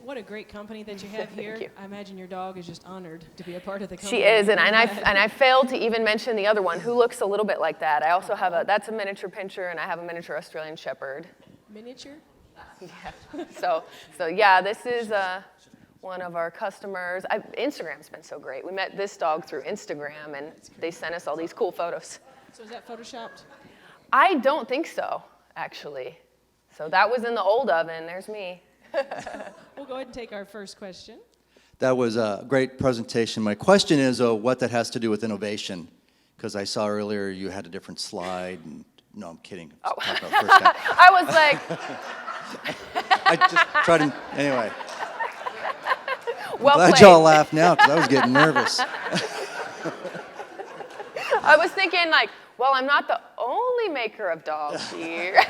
What a great company that you have here.
you.
I imagine your dog is just honored to be a part of the company.
She is, and I failed to even mention the other one who looks a little bit like that. I also have that's a miniature pinscher, and I have a miniature Australian Shepherd.
Miniature?
Yeah. So yeah, this is one of our customers. Instagram's been so great. We met this dog through Instagram, and they sent us all these cool photos.
So is that photoshopped?
I don't think so, actually. So that was in the old oven. There's me.
We'll go ahead and take our first question.
That was a great presentation. My question is what that has to do with innovation, because I saw earlier you had a different slide. And, no, I'm kidding.
Oh.
Talking about first guy.
I was like,
I just tried to, anyway.
well
Glad
played.
y'all laughed now, because I was getting nervous.
I was thinking like, well, I'm not the only maker of dogs here.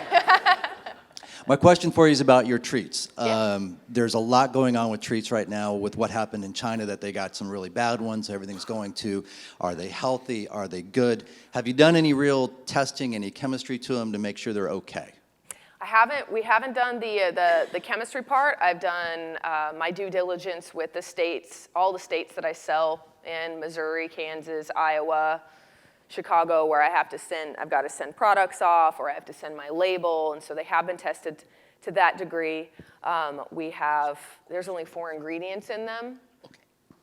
My question for you is about your treats.
Yeah.
There's a lot going on with treats right now with what happened in China, that they got some really bad ones. Everything's going to, are they healthy? Are they good? Have you done any real testing, any chemistry to them to make sure they're okay?
We haven't done the chemistry part. I've done my due diligence with the states, all the states that I sell in, Missouri, Kansas, Iowa, Chicago, where I've got to send products off, or I have to send my label, and so they have been tested to that degree. There's only 4 ingredients in them.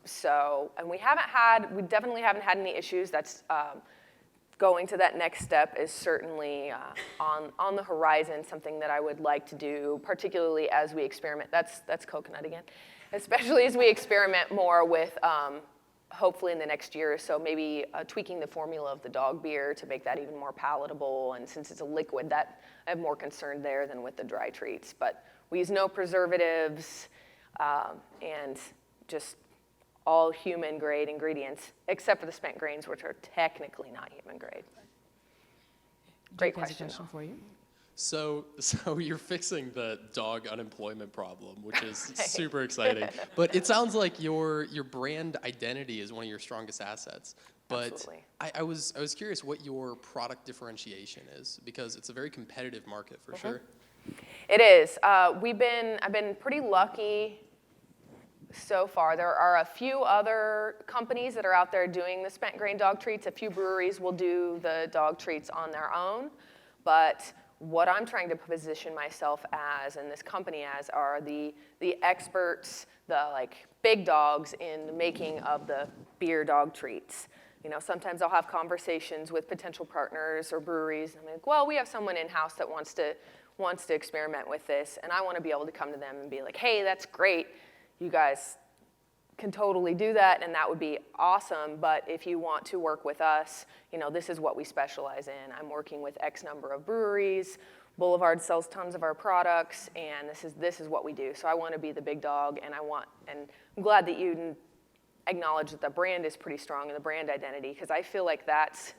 So, and we definitely haven't had any issues. That's going to that next step is certainly on the horizon, something that I would like to do, particularly as we experiment. That's coconut again. Especially as we experiment more with, hopefully in the next year or so, maybe tweaking the formula of the dog beer to make that even more palatable. And since it's a liquid, that I have more concern there than with the dry treats. But we use no preservatives and just all human grade ingredients, except for the spent grains, which are technically not human grade. Great
Jake has a
question.
question for you.
So you're fixing the dog unemployment problem, which is super exciting. But it sounds like your brand identity is one of your strongest assets. But
Absolutely.
I was curious what your product differentiation is, because it's a very competitive market for sure.
It is. I've been pretty lucky so far. There are a few other companies that are out there doing the spent grain dog treats. A few breweries will do the dog treats on their own. But what I'm trying to position myself as and this company as are the experts, the like big dogs in the making of the beer dog treats. You know, sometimes I'll have conversations with potential partners or breweries. I'm like, well, we have someone in-house that wants to experiment with this, and I want to be able to come to them and be like, hey, that's great. You guys can totally do that, and that would be awesome, but if you want to work with us, you know, this is what we specialize in. I'm working with X number of breweries. Boulevard sells tons of our products, and this is what we do. So I want to be the big dog, and I'm glad that you acknowledge that the brand is pretty strong and the brand identity, because I feel like that's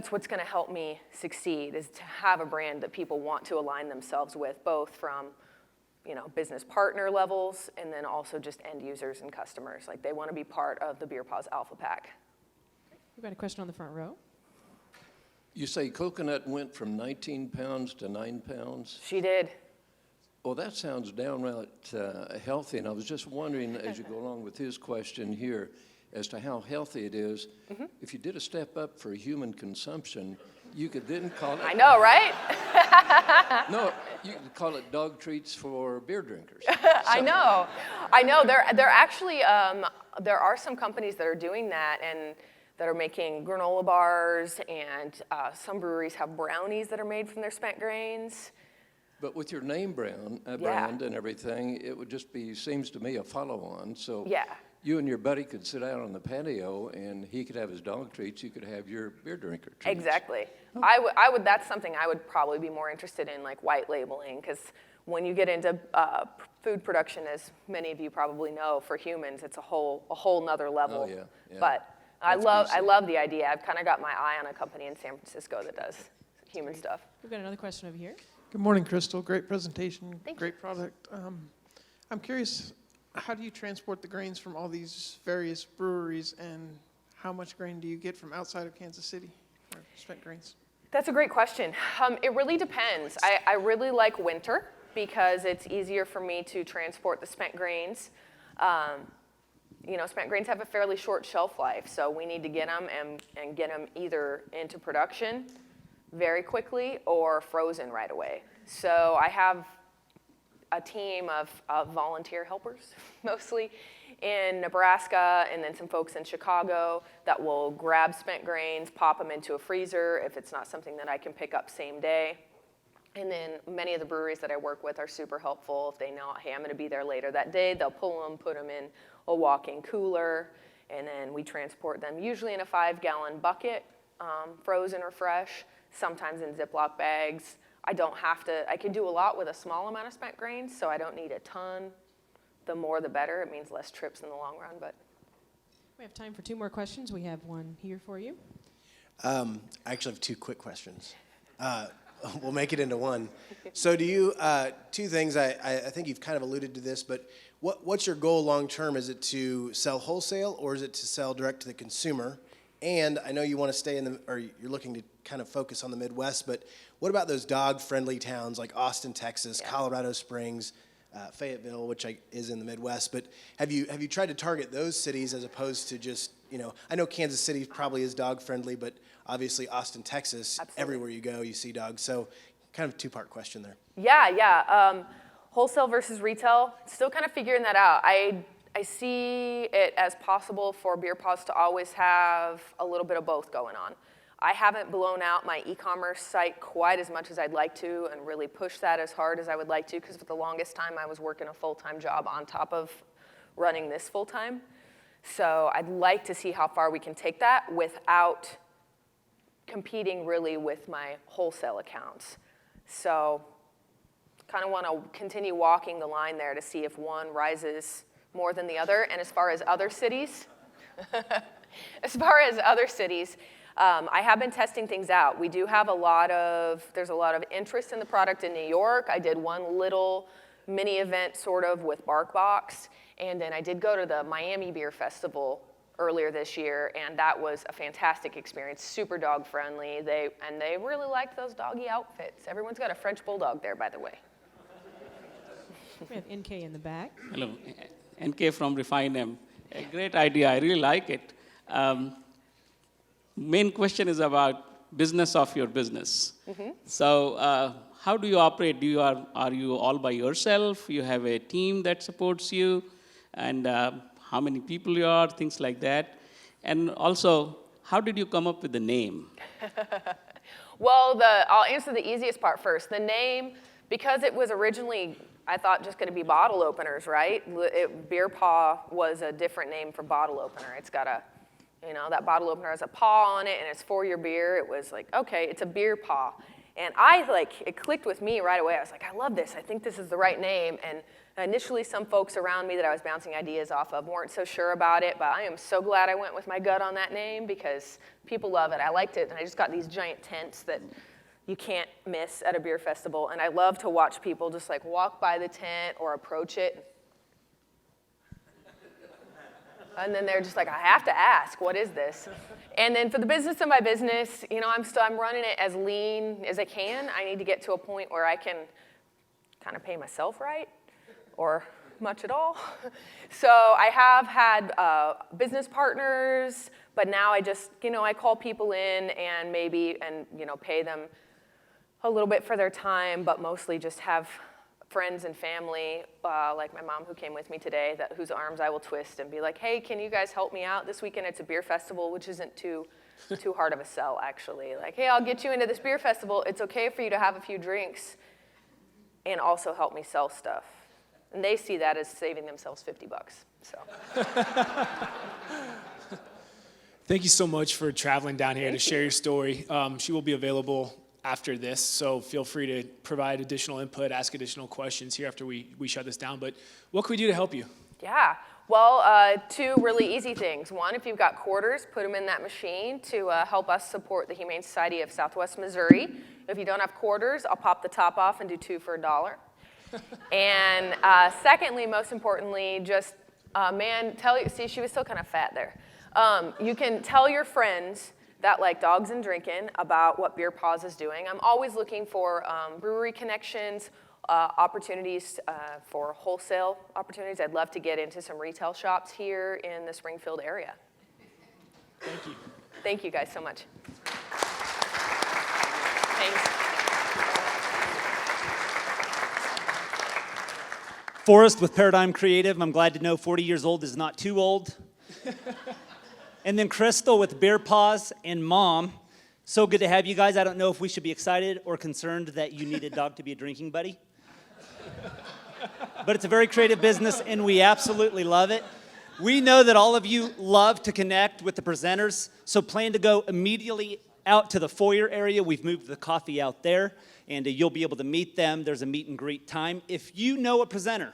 what's going to help me succeed, is to have a brand that people want to align themselves with, both from, you know, business partner levels and then also just end users and customers. Like, they want to be part of the Beer Paws Alpha Pack.
We've got a question on the front row.
You say coconut went from 19 pounds to 9 pounds?
She did.
Well, that sounds downright healthy, and I was just wondering, as you go along with his question here, as to how healthy it is.
Mm-hmm.
If you did a step up for human consumption, you could then call it...
I know, right?
No, you could call it dog treats for beer drinkers.
I know. They're actually, there are some companies that are doing that and that are making granola bars, and some breweries have brownies that are made from their spent grains.
But with your name brand and everything, it would just be, seems to me, a follow-on. So
Yeah.
you and your buddy could sit out on the patio, and he could have his dog treats, you could have your beer drinker treats.
Exactly. I would. That's something I would probably be more interested in, like white labeling, because when you get into food production, as many of you probably know, for humans, it's a whole nother level.
Oh, yeah, yeah.
But I love the idea. I've kind of got my eye on a company in San Francisco that does human stuff.
We've got another question over here.
Good morning, Crystal. Great presentation,
Thank
great product. I'm curious, how do you transport the grains from all these various breweries, and how much grain do you get from outside of Kansas City for spent grains?
That's a great question. It really depends. I really like winter because it's easier for me to transport the spent grains. You know, spent grains have a fairly short shelf life, so we need to get them and get them either into production very quickly or frozen right away. So I have a team of volunteer helpers, mostly in Nebraska, and then some folks in Chicago that will grab spent grains, pop them into a freezer if it's not something that I can pick up same day. And then many of the breweries that I work with are super helpful. If they know, hey, I'm going to be there later that day, they'll pull them, put them in a walk-in cooler, and then we transport them usually in a 5-gallon bucket, frozen or fresh, sometimes in Ziploc bags. I can do a lot with a small amount of spent grains, so I don't need a ton. The more the better. It means less trips in the long run, but.
We have time for 2 more questions. We have one here for you.
I actually have 2 quick questions. We'll make it into one. So do you, 2 things, I think you've kind of alluded to this, but what's your goal long term? Is it to sell wholesale, or is it to sell direct to the consumer? And I know you want to stay or you're looking to kind of focus on the Midwest, but what about those dog-friendly towns like Austin, Texas, Colorado Springs, Fayetteville, which is in the Midwest, but have you tried to target those cities as opposed to just, you know, I know Kansas City probably is dog-friendly, but obviously Austin, Texas,
Absolutely.
Everywhere you go, you see dogs. So kind of a 2-part question there.
Yeah. Wholesale versus retail, still kind of figuring that out. I see it as possible for Beer Paws to always have a little bit of both going on. I haven't blown out my e-commerce site quite as much as I'd like to and really pushed that as hard as I would like to, because for the longest time I was working a full-time job on top of running this full-time. So I'd like to see how far we can take that without competing really with my wholesale accounts. So kind of want to continue walking the line there to see if one rises more than the other. And as far as other cities, I have been testing things out. We do have there's a lot of interest in the product in New York. I did one little mini event sort of with BarkBox, and then I did go to the Miami Beer Festival earlier this year, and that was a fantastic experience, super dog friendly. They really liked those doggy outfits. Everyone's got a French Bulldog there, by the way.
We have NK in the back.
Hello. NK from Refine M. A great idea. I really like it. Main question is about business of your business. So how do you operate? Are you all by yourself? You have a team that supports you? And how many people you are, things like that. And also, how did you come up with the name?
Well, I'll answer the easiest part first. The name, because it was originally, I thought, just going to be bottle openers, right? Beer Paw was a different name for bottle opener. It's got a, that bottle opener has a paw on it, and it's for your beer. It was like, okay, it's a Beer Paw. And it clicked with me right away. I was like, I love this. I think this is the right name. And initially, some folks around me that I was bouncing ideas off of weren't so sure about it, but I am so glad I went with my gut on that name because people love it. I liked it, and I just got these giant tents that you can't miss at a beer festival. And I love to watch people just like walk by the tent or approach it. And then they're just like, I have to ask, what is this? And then for the business of my business, I'm running it as lean as I can. I need to get to a point where I can kind of pay myself right, or much at all. So I have had business partners, but now I just, I call people in and pay them a little bit for their time, but mostly just have friends and family, like my mom who came with me today, whose arms I will twist and be like, hey, can you guys help me out? This weekend it's a beer festival, which isn't too hard of a sell, actually. Like, hey, I'll get you into this beer festival. It's okay for you to have a few drinks and also help me sell stuff. And they see that as saving themselves $50. So.
Thank you so much for traveling down here to share your story. She will be available after this, so feel free to provide additional input, ask additional questions here after we shut this down. But what can we do to help you?
Yeah, well, two really easy things. One, if you've got quarters, put them in that machine to help us support the Humane Society of Southwest Missouri. If you don't have quarters, I'll pop the top off and do 2 for $1. And secondly, most importantly, just, see, she was still kind of fat there. You can tell your friends that like dogs and drinking about what Beer Paws is doing. I'm always looking for brewery connections, opportunities for wholesale opportunities. I'd love to get into some retail shops here in the Springfield area.
Thank you.
Thank you guys so much. Thanks.
Forrest with Paradigm Creative. I'm glad to know 40 years old is not too old. And then Crystal with Beer Paws and Mom. So good to have you guys. I don't know if we should be excited or concerned that you need a dog to be a drinking buddy. But it's a very creative business, and we absolutely love it. We know that all of you love to connect with the presenters, so plan to go immediately out to the foyer area. We've moved the coffee out there, and you'll be able to meet them. There's a meet and greet time. If you know a presenter,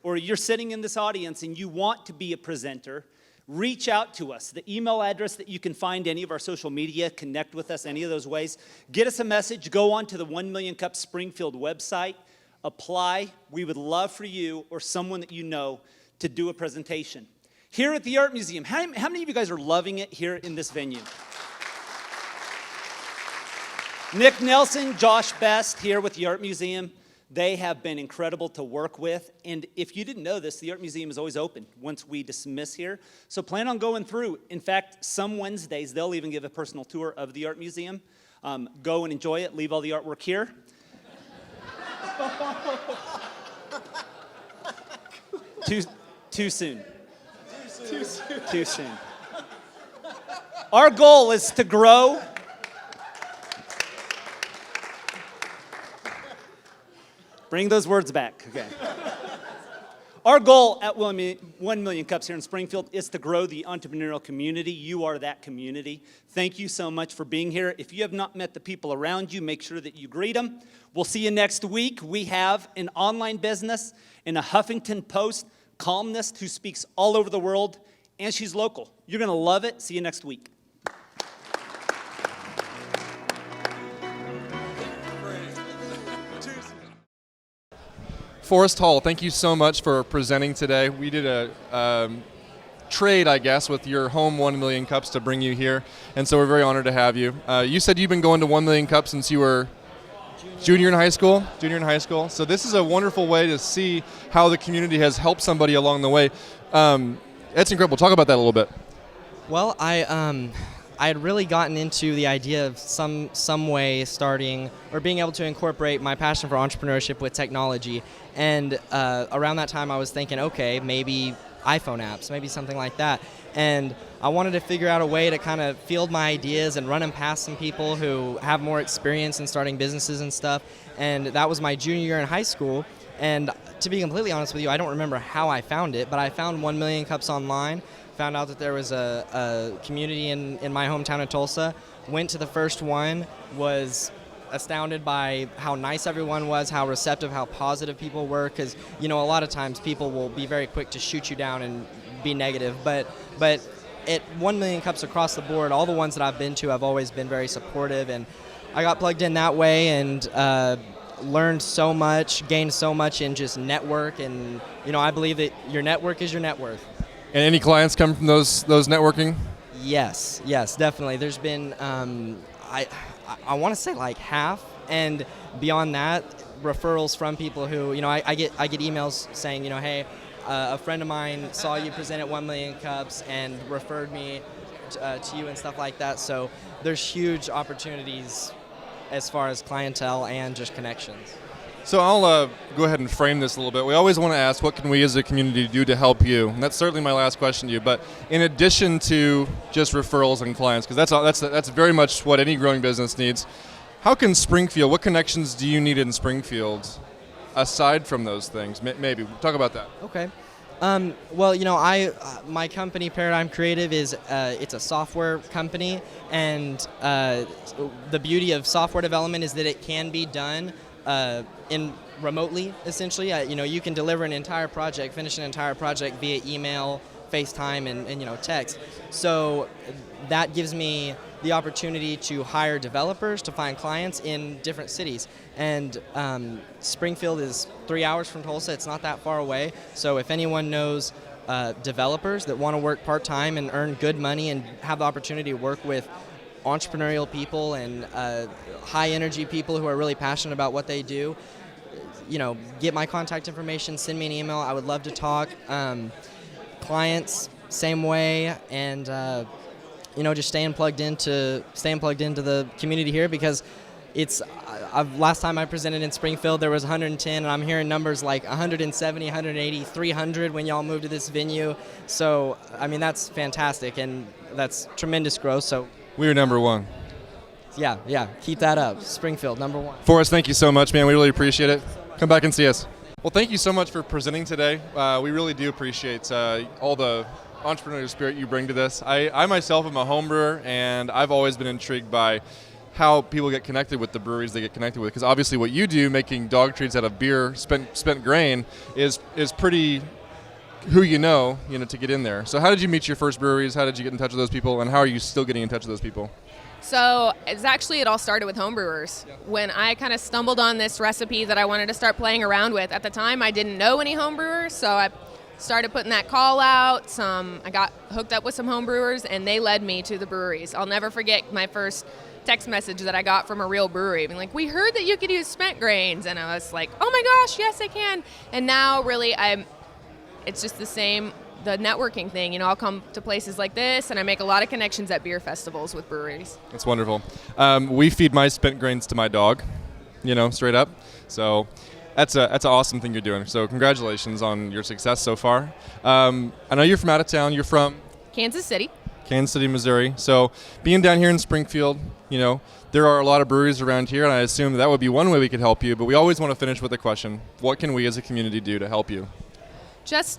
or you're sitting in this audience and you want to be a presenter, reach out to us. The email address that you can find any of our social media, connect with us any of those ways. Get us a message. Go on to the 1 Million Cup Springfield website. Apply. We would love for you or someone that you know to do a presentation. Here at the Art Museum, how many of you guys are loving it here in this venue? Nick Nelson, Josh Best here with the Art Museum. They have been incredible to work with, and if you didn't know this, the Art Museum is always open once we dismiss here, so plan on going through. In fact, some Wednesdays, they'll even give a personal tour of the Art Museum. Go and enjoy it, leave all the artwork here. Too soon. Too soon. Our goal is to grow. Bring those words back, okay. Our goal at 1 Million Cups here in Springfield is to grow the entrepreneurial community. You are that community. Thank you so much for being here. If you have not met the people around you, make sure that you greet them. We'll see you next week. We have an online business and a Huffington Post columnist who speaks all over the world, and she's local. You're gonna love it. See you next week.
Forrest Hall, thank you so much for presenting today. We did a trade, I guess, with your home 1 Million Cups to bring you here, and so we're very honored to have you. You said you've been going to 1 Million Cups since you were Junior in high school. Junior in high school. So this is a wonderful way to see how the community has helped somebody along the way. That's incredible. Talk about that a little bit.
Well, I had really gotten into the idea of some way starting or being able to incorporate my passion for entrepreneurship with technology. And around that time, I was thinking, okay, maybe iPhone apps, maybe something like that. And I wanted to figure out a way to kind of field my ideas and run them past some people who have more experience in starting businesses and stuff. And that was my junior year in high school. And to be completely honest with you, I don't remember how I found it, but I found 1 Million Cups online, found out that there was a community in my hometown of Tulsa, went to the first one, was astounded by how nice everyone was, how receptive, how positive people were, because a lot of times people will be very quick to shoot you down and be negative, but at 1 Million Cups across the board, all the ones that I've been to have always been very supportive, and I got plugged in that way and learned so much, gained so much in just network, and I believe that your network is your net worth.
And any clients come from those networking?
Yes, definitely. There's been I want to say like half, and beyond that, referrals from people who I get emails saying hey, a friend of mine saw you present at 1 Million Cups and referred me to you and stuff like that. So there's huge opportunities as far as clientele and just connections.
So I'll go ahead and frame this a little bit. We always want to ask, what can we as a community do to help you? And that's certainly my last question to you. But in addition to just referrals and clients, because that's very much what any growing business needs, how can Springfield, what connections do you need in Springfield aside from those things? Maybe. Talk about that.
Okay. Well, my company, Paradigm Creative, it's a software company, and the beauty of software development is that it can be done in remotely, essentially. You can deliver an entire project, finish an entire project via email, FaceTime, and text. So that gives me the opportunity to hire developers to find clients in different cities. And Springfield is 3 hours from Tulsa. It's not that far away. So if anyone knows developers that want to work part-time and earn good money and have the opportunity to work with entrepreneurial people and high-energy people who are really passionate about what they do, get my contact information, send me an email. I would love to talk. Clients, same way, and just staying plugged into the community here, because it's last time I presented in Springfield there was 110, and I'm hearing numbers like 170, 180, 300 when y'all moved to this venue. So that's fantastic, and that's tremendous growth. So
we are number one.
Yeah, keep that up. Springfield, number one.
Forrest, thank you so much, man. We really appreciate it. Come back and see us. Well, thank you so much for presenting today. We really do appreciate all the entrepreneurial spirit you bring to this. I myself am a home brewer, and I've always been intrigued by how people get connected with the breweries they get connected with, because obviously what you do, making dog treats out of beer, spent grain, is pretty who to get in there. So how did you meet your first breweries? How did you get in touch with those people, and how are you still getting in touch with those people?
So it all started with homebrewers. Yeah. When I kind of stumbled on this recipe that I wanted to start playing around with. At the time, I didn't know any homebrewers, so I started putting that call out. I got hooked up with some homebrewers, and they led me to the breweries. I'll never forget my first text message that I got from a real brewery, being like, "We heard that you could use spent grains," and I was like, "Oh my gosh, yes, I can!" And now, really, it's just the same. The networking thing, I'll come to places like this, and I make a lot of connections at beer festivals with breweries.
That's wonderful. We feed my spent grains to my dog, straight up. So that's an awesome thing you're doing. So congratulations on your success so far. I know you're from out of town. You're from
Kansas City,
Missouri. So being down here in Springfield, there are a lot of breweries around here, and I assume that would be one way we could help you. But we always want to finish with a question: what can we as a community do to help you?
Just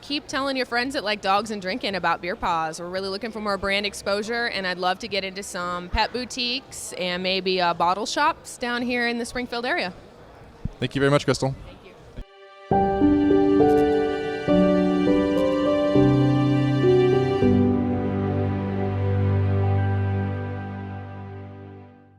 keep telling your friends that like dogs and drinking about Beer Paws. We're really looking for more brand exposure, and I'd love to get into some pet boutiques and maybe bottle shops down here in the Springfield area.
Thank you very much, Crystal.